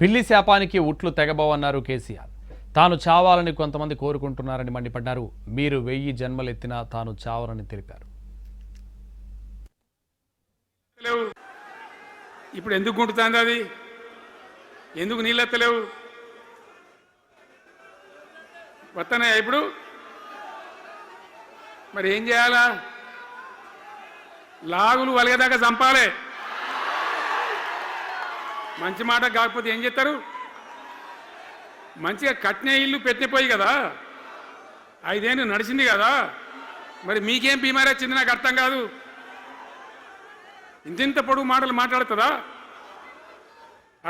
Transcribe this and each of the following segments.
పిల్లి శాపానికి ఉట్లు తెగబోవన్నారు కేసీఆర్. తాను చావాలని కొంతమంది కోరుకుంటున్నారని మండిపడ్డారు. మీరు 1000 జన్మలెత్తినా తాను చావరని తెలిపారు. ఇప్పుడు ఎందుకు గుంటుతుంది అది? ఎందుకు నీళ్ళెత్తలేవు? వస్తున్నాయా ఇప్పుడు? మరి ఏం చేయాలా? లాగులు వలిగేదాకా చంపాలే. మంచి మాట కాకపోతే ఏం చేస్తారు? మంచిగా కట్నే ఇల్లు పెట్టిపోయి కదా, 5 ఏళ్ళు నడిచింది కదా, మరి మీకేం బీమారీ వచ్చింది నాకు అర్థం కాదు. ఇంతింత పొడుగు మాటలు మాట్లాడుతుందా?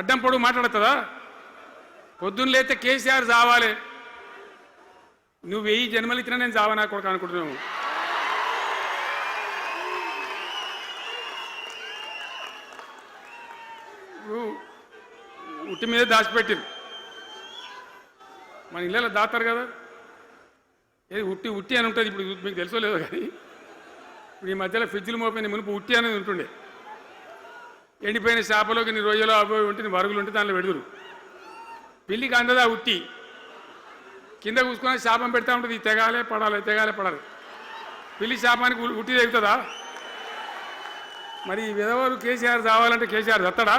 అడ్డం పొడుగు మాట్లాడుతుందా? పొద్దున్న లేతే కేసీఆర్ చావాలి, నువ్వు 1000 జన్మలు ఇచ్చినా నేను చావనా కొడుకు అనుకుంటున్నావు. ఉట్టి మీద దాచిపెట్టింది, మన ఇళ్ళలో దాతారు కదా, ఏది ఉట్టి ఉట్టి అని ఉంటుంది. ఇప్పుడు మీకు తెలుసో లేదో కానీ ఇప్పుడు ఈ మధ్యలో ఫ్రిడ్జ్లు మోపోయిన మునుపు ఉట్టి అనేది ఉంటుండే. ఎండిపోయిన చేపలోకి నీ రొయ్యలో అవి ఉంటే నీ వరుగులు ఉంటే దాంట్లో పెడుదురు. పిల్లికి అందదా ఉట్టి, కింద కూసుకొని శాపం పెడతా ఉంటుంది. తెగాలే పడాలి, తెగాలే పడాలి. పిల్లి శాపానికి ఉట్టి తెగుతుందా? మరి ఈ విధవారు కేసీఆర్ చావాలంటే కేసీఆర్ చస్తాడా?